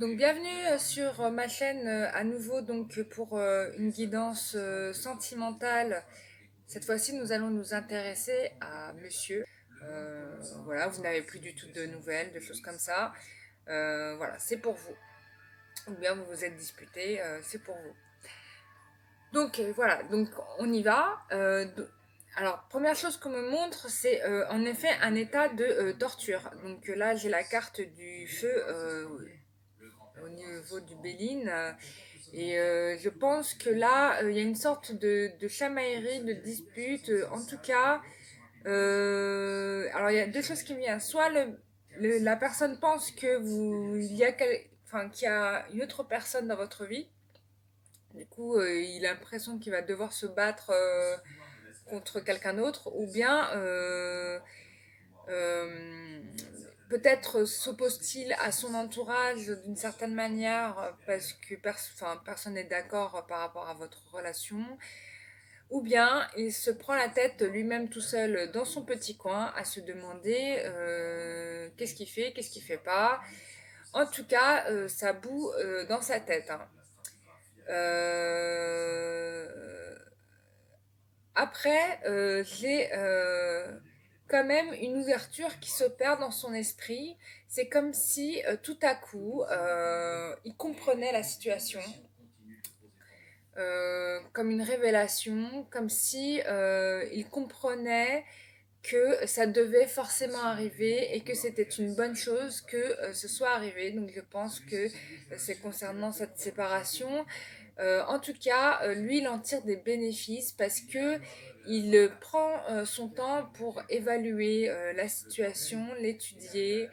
Donc bienvenue sur ma chaîne à nouveau pour une guidance sentimentale. Cette fois-ci, nous allons nous intéresser à monsieur. Voilà, vous n'avez plus du tout de nouvelles, de choses comme ça. Voilà, c'est pour vous. Ou bien vous vous êtes disputé, c'est pour vous. Donc voilà, donc on y va. Alors, première chose qu'on me montre, c'est en effet un état de torture. Donc là, j'ai la carte du feu au niveau du Béline. Je pense que là, il y a une sorte de chamaillerie, de dispute. En tout cas, alors il y a deux choses qui me viennent. Soit la personne pense que enfin, qu'il y a une autre personne dans votre vie. Du coup, il a l'impression qu'il va devoir se battre contre quelqu'un d'autre. Ou bien euh, peut-être s'oppose-t-il à son entourage d'une certaine manière parce que enfin, personne n'est d'accord par rapport à votre relation. Ou bien il se prend la tête lui-même tout seul dans son petit coin à se demander qu'est-ce qu'il fait pas. En tout cas, ça bout dans sa tête, hein. Euh, Après, j'ai quand même une ouverture qui s'opère dans son esprit. C'est comme si tout à coup, il comprenait la situation, comme une révélation, comme si il comprenait que ça devait forcément arriver et que c'était une bonne chose que ce soit arrivé. Donc je pense que c'est concernant cette séparation. En tout cas, lui, il en tire des bénéfices parce que il prend son temps pour évaluer la situation, l'étudier.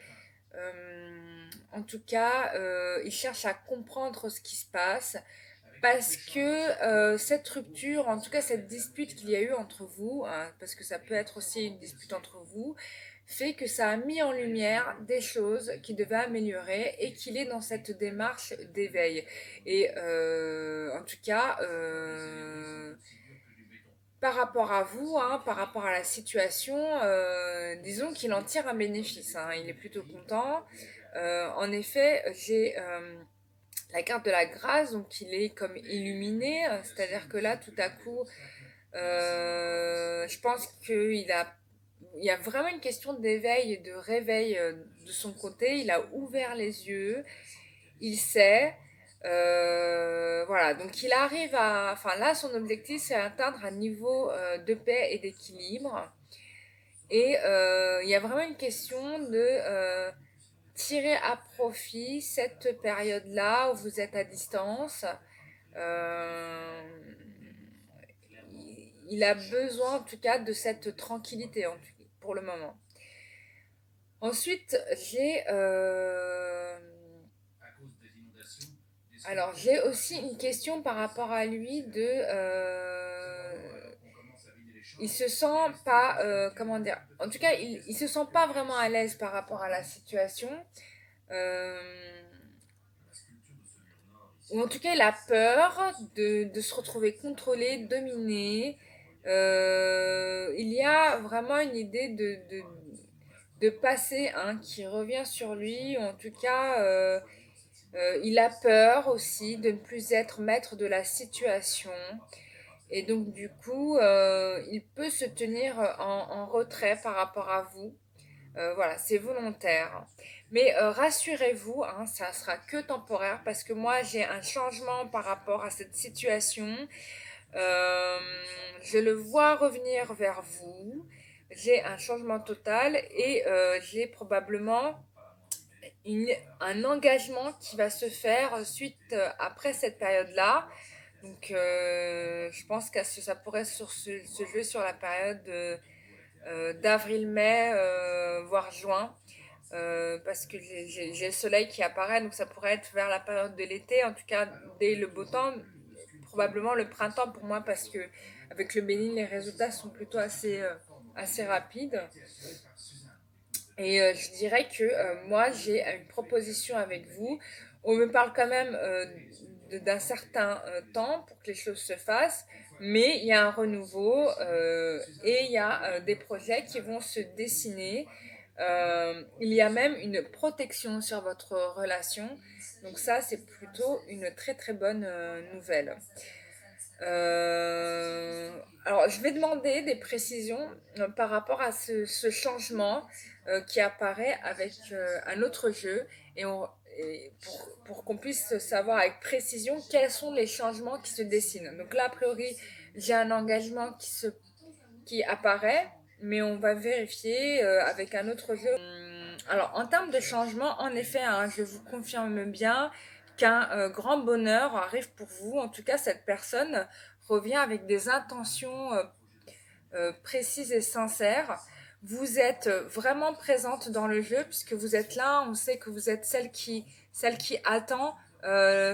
En tout cas, il cherche à comprendre ce qui se passe parce que cette rupture, en tout cas cette dispute qu'il y a eu entre vous, hein, parce que ça peut être aussi une dispute entre vous, fait que ça a mis en lumière des choses qu'il devait améliorer et qu'il est dans cette démarche d'éveil. En tout cas, par rapport à vous, hein, par rapport à la situation, disons qu'il en tire un bénéfice, hein, il est plutôt content. En effet, j'ai la carte de la grâce, donc il est comme illuminé, c'est-à-dire que là, tout à coup, je pense il y a vraiment une question d'éveil et de réveil de son côté. Il a ouvert les yeux, il sait. Voilà, donc il arrive à. Enfin, là, son objectif, c'est atteindre un niveau de paix et d'équilibre. Il y a vraiment une question de tirer à profit cette période-là où vous êtes à distance. Euh, il a besoin en tout cas de cette tranquillité pour le moment. Ensuite, j'ai aussi une question par rapport à lui il se sent pas comment dire, en tout cas il se sent pas vraiment à l'aise par rapport à la situation. Euh, ou en tout cas il a peur de se retrouver contrôlé, dominé. Il y a vraiment une idée de passé, hein, qui revient sur lui, ou en tout cas il a peur aussi de ne plus être maître de la situation. Et donc du coup, il peut se tenir en retrait par rapport à vous. Voilà, c'est volontaire. Mais rassurez-vous, hein, ça sera que temporaire parce que moi j'ai un changement par rapport à cette situation. Euh, je le vois revenir vers vous. J'ai un changement total et j'ai probablement une, un engagement qui va se faire suite après cette période-là. Donc je pense que ça pourrait se jouer sur la période d'avril-mai, voire juin. Parce que j'ai le soleil qui apparaît, donc ça pourrait être vers la période de l'été, en tout cas dès le beau temps, probablement le printemps pour moi, parce que avec le Bénin, les résultats sont plutôt assez rapides. Je dirais que moi, j'ai une proposition avec vous. On me parle quand même d'un certain temps pour que les choses se fassent, mais il y a un renouveau et il y a des projets qui vont se dessiner. Il y a même une protection sur votre relation. Donc ça, c'est plutôt une très très bonne nouvelle. Euh, alors, je vais demander des précisions par rapport à ce changement qui apparaît avec un autre jeu et pour qu'on puisse savoir avec précision quels sont les changements qui se dessinent. Donc là, a priori, j'ai un engagement qui apparaît, mais on va vérifier avec un autre jeu. Alors, en termes de changement, en effet, hein, je vous confirme bien qu'un grand bonheur arrive pour vous. En tout cas, cette personne revient avec des intentions précises et sincères. Vous êtes vraiment présente dans le jeu puisque vous êtes là. On sait que vous êtes celle qui attend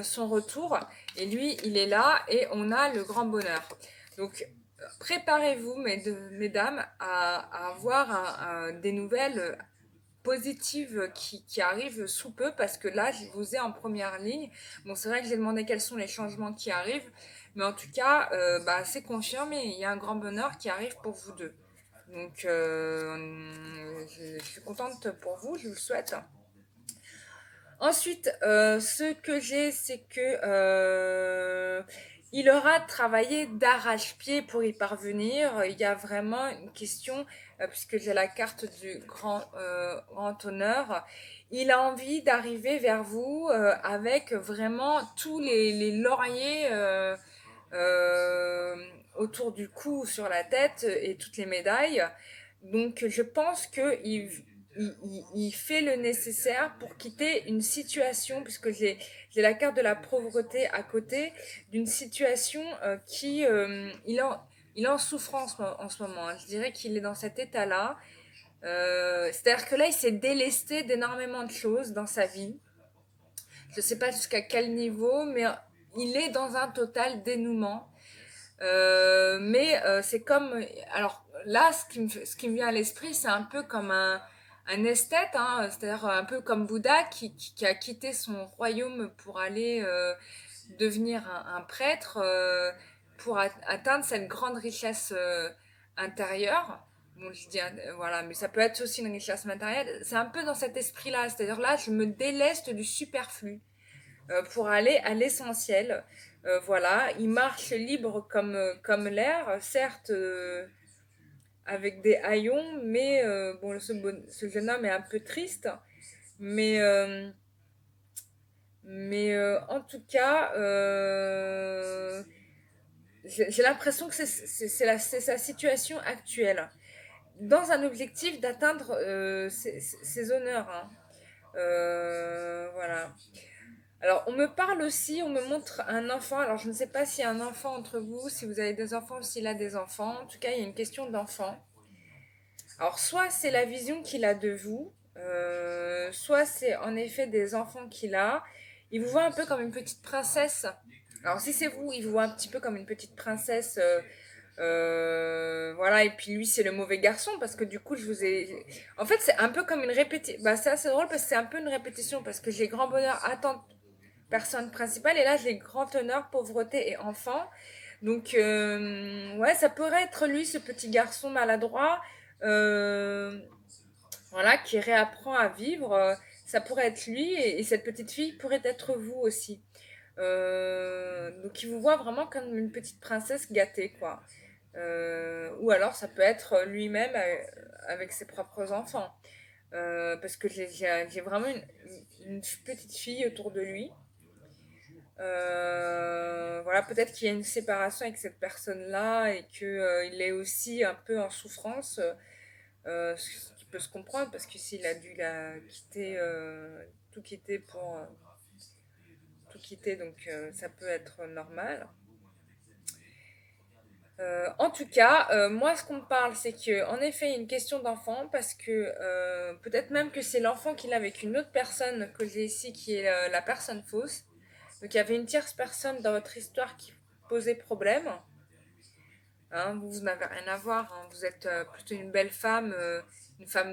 son retour. Et lui, il est là et on a le grand bonheur. Donc, préparez-vous, mesdames, à avoir des nouvelles positives qui arrivent sous peu parce que là, je vous ai en première ligne. Bon, c'est vrai que j'ai demandé quels sont les changements qui arrivent, mais en tout cas, c'est confirmé. Il y a un grand bonheur qui arrive pour vous deux. Donc, je suis contente pour vous, je vous le souhaite. Ensuite, ce que j'ai, c'est que il aura travaillé d'arrache-pied pour y parvenir. Il y a vraiment une question, puisque j'ai la carte du grand honneur. Il a envie d'arriver vers vous avec vraiment tous les lauriers euh, autour du cou, sur la tête et toutes les médailles. Donc, je pense que il fait le nécessaire pour quitter une situation, puisque j'ai la carte de la pauvreté à côté, d'une situation il est en souffrance en ce moment. Hein. Je dirais qu'il est dans cet état-là. C'est-à-dire que là, il s'est délesté d'énormément de choses dans sa vie. Je ne sais pas jusqu'à quel niveau, mais il est dans un total dénouement. C'est comme... Alors là, ce qui me vient à l'esprit, c'est un peu comme un esthète, hein, c'est-à-dire un peu comme Bouddha qui a quitté son royaume pour aller devenir un prêtre pour atteindre cette grande richesse intérieure. Bon, je dis, voilà, mais ça peut être aussi une richesse matérielle. C'est un peu dans cet esprit-là, c'est-à-dire là, je me déleste du superflu pour aller à l'essentiel. Voilà, il marche libre comme l'air, certes avec des haillons, mais bon, ce jeune homme est un peu triste, mais en tout cas, j'ai l'impression que c'est sa situation actuelle, dans un objectif d'atteindre ses honneurs. Hein. Voilà. Alors, on me parle aussi, on me montre un enfant. Alors, je ne sais pas s'il y a un enfant entre vous, si vous avez des enfants ou s'il a des enfants. En tout cas, il y a une question d'enfant. Alors, soit c'est la vision qu'il a de vous, soit c'est en effet des enfants qu'il a. Il vous voit un peu comme une petite princesse. Alors, si c'est vous, il vous voit un petit peu comme une petite princesse. Voilà, et puis lui, c'est le mauvais garçon parce que du coup, je vous ai. En fait, c'est un peu comme une répétition. Bah, c'est assez drôle parce que c'est un peu une répétition parce que j'ai grand bonheur, attente, personne principale. Et là, j'ai grand honneur, pauvreté et enfant. Donc, ouais, ça pourrait être lui, ce petit garçon maladroit, euh, voilà, qui réapprend à vivre. Ça pourrait être lui et cette petite fille pourrait être vous aussi. Donc, il vous voit vraiment comme une petite princesse gâtée, quoi. Ou alors, ça peut être lui-même avec ses propres enfants. Parce que j'ai vraiment une petite fille autour de lui. Voilà, peut-être qu'il y a une séparation avec cette personne-là et que il est aussi un peu en souffrance, ce qui peut se comprendre parce que s'il a dû la quitter, tout quitter pour tout quitter, donc ça peut être normal. En tout cas, moi, ce qu'on me parle, c'est que en effet, il y a une question d'enfant parce que peut-être même que c'est l'enfant qu'il a avec une autre personne que j'ai ici, qui est la personne fausse. Donc il y avait une tierce personne dans votre histoire qui posait problème. Hein, vous n'avez rien à voir. Hein, vous êtes plutôt une femme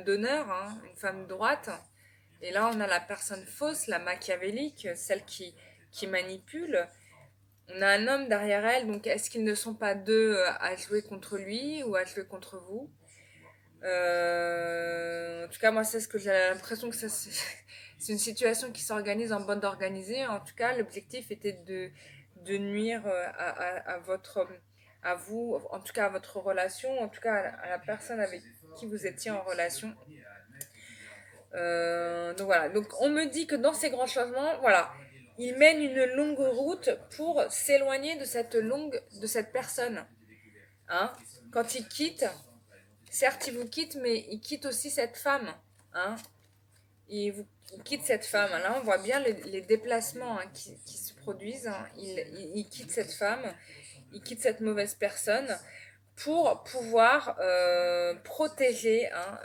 d'honneur, hein, une femme droite. Et là, on a la personne fausse, la machiavélique, celle qui manipule. On a un homme derrière elle, donc est-ce qu'ils ne sont pas deux à jouer contre lui ou à jouer contre vous? En tout tout cas, moi, c'est ce que j'ai l'impression que ça, c'est une situation qui s'organise en bande organisée. En tout cas, l'objectif était de nuire à votre, à vous, en tout cas à votre relation, en tout cas à la personne avec qui vous étiez en relation. Donc voilà, donc on me dit que dans ces grands changements, voilà, il mène une longue route pour s'éloigner de cette personne. Hein. Quand il quitte, certes il vous quitte, mais il quitte aussi cette femme. Hein. Il quitte cette femme. Là, on voit bien les déplacements hein, qui se produisent. Hein. Il quitte cette femme, il quitte cette mauvaise personne pour pouvoir protéger hein,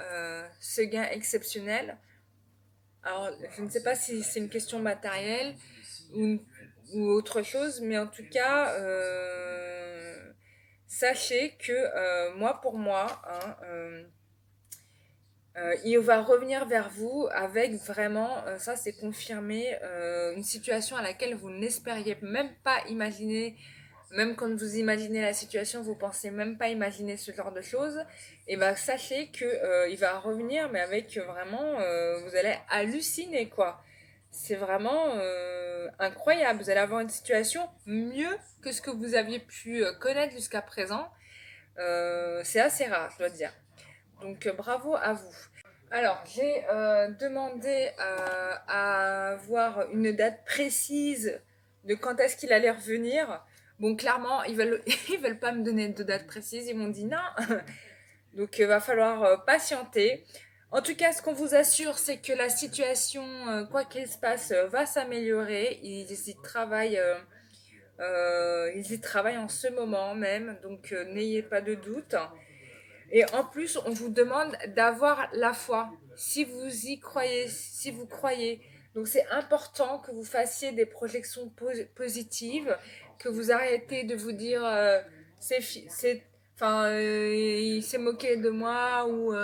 ce gain exceptionnel. Alors, je ne sais pas si c'est une question matérielle ou, ou autre chose, mais en tout cas, sachez que moi, pour moi, hein, il va revenir vers vous avec vraiment, ça c'est confirmé, une situation à laquelle vous n'espériez même pas imaginer, même quand vous imaginez la situation, vous pensez même pas imaginer ce genre de choses, et ben sachez que il va revenir, mais avec vraiment, vous allez halluciner quoi. C'est vraiment incroyable. Vous allez avoir une situation mieux que ce que vous aviez pu connaître jusqu'à présent. C'est assez rare, je dois dire. Donc bravo à vous. Alors, j'ai demandé à avoir une date précise de quand est-ce qu'il allait revenir. Bon, clairement, ils veulent pas me donner de date précise. Ils m'ont dit non. Donc, il va falloir patienter. En tout cas, ce qu'on vous assure, c'est que la situation, quoi qu'il se passe, va s'améliorer. Ils y travaillent en ce moment même. Donc, n'ayez pas de doute. Et en plus, on vous demande d'avoir la foi. Si vous y croyez, si vous croyez. Donc c'est important que vous fassiez des projections positives, que vous arrêtez de vous dire il s'est moqué de moi ou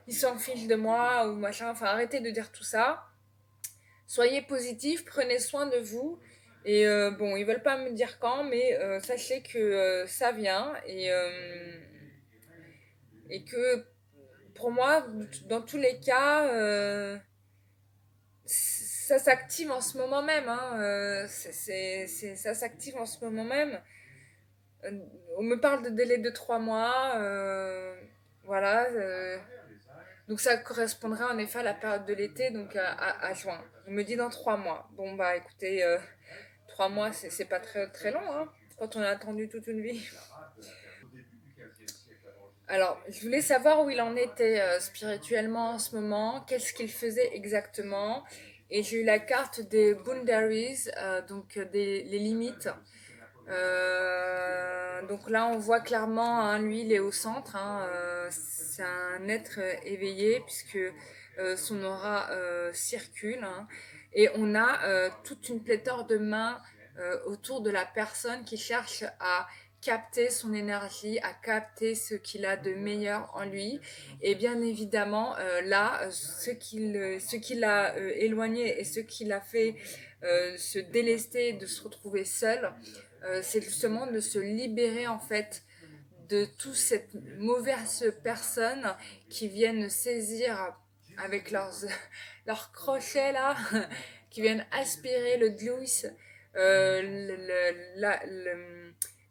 il s'en fiche de moi ou machin. Enfin, arrêtez de dire tout ça. Soyez positif, prenez soin de vous. Et bon, ils veulent pas me dire quand, mais sachez que ça vient et que pour moi, dans tous les cas, ça s'active en ce moment même. Hein, ça s'active en ce moment même. On me parle de délai de 3 mois. Voilà. Donc ça correspondrait en effet à la période de l'été, donc à juin. On me dit dans 3 mois. Bon bah écoutez, 3 mois c'est pas très, très long hein, quand on a attendu toute une vie. Alors, je voulais savoir où il en était spirituellement en ce moment, qu'est-ce qu'il faisait exactement. Et j'ai eu la carte des boundaries, donc les limites. Donc là, on voit clairement, hein, lui, il est au centre. Hein, c'est un être éveillé puisque son aura circule. Hein, et on a toute une pléthore de mains autour de la personne qui cherche à capter son énergie, à capter ce qu'il a de meilleur en lui. Et bien évidemment, là, ce qui l'a éloigné et ce qui l'a fait se délester, de se retrouver seul, c'est justement de se libérer en fait de toutes ces mauvaises personnes qui viennent saisir avec leurs crochets là, qui viennent aspirer le gluis,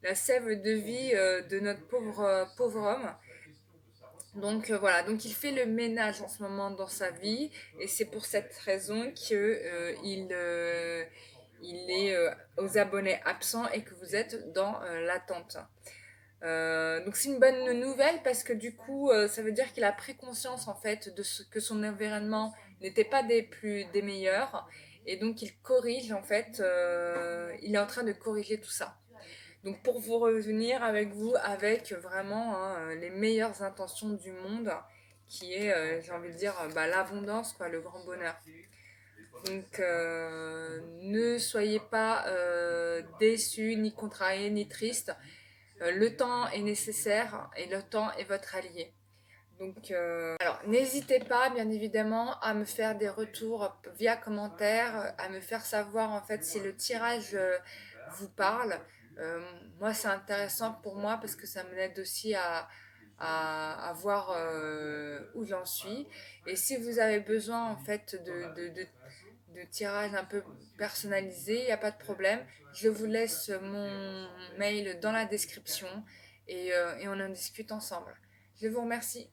la sève de vie de notre pauvre homme. Donc voilà, donc il fait le ménage en ce moment dans sa vie et c'est pour cette raison que il est aux abonnés absents et que vous êtes dans l'attente. Donc c'est une bonne nouvelle parce que du coup ça veut dire qu'il a pris conscience en fait de ce que son environnement n'était pas des meilleurs et donc il corrige en fait, il est en train de corriger tout ça. Donc pour vous revenir avec vous avec vraiment hein, les meilleures intentions du monde qui est j'ai envie de dire l'abondance quoi, le grand bonheur. Donc ne soyez pas déçus ni contrariés ni tristes. Le temps est nécessaire et le temps est votre allié. Donc, alors, n'hésitez pas, bien évidemment, à me faire des retours via commentaire, à me faire savoir en fait si le tirage vous parle. Moi, c'est intéressant pour moi parce que ça m'aide aussi à voir où j'en suis. Et si vous avez besoin en fait de tirages un peu personnalisés, il n'y a pas de problème. Je vous laisse mon mail dans la description et on en discute ensemble. Je vous remercie.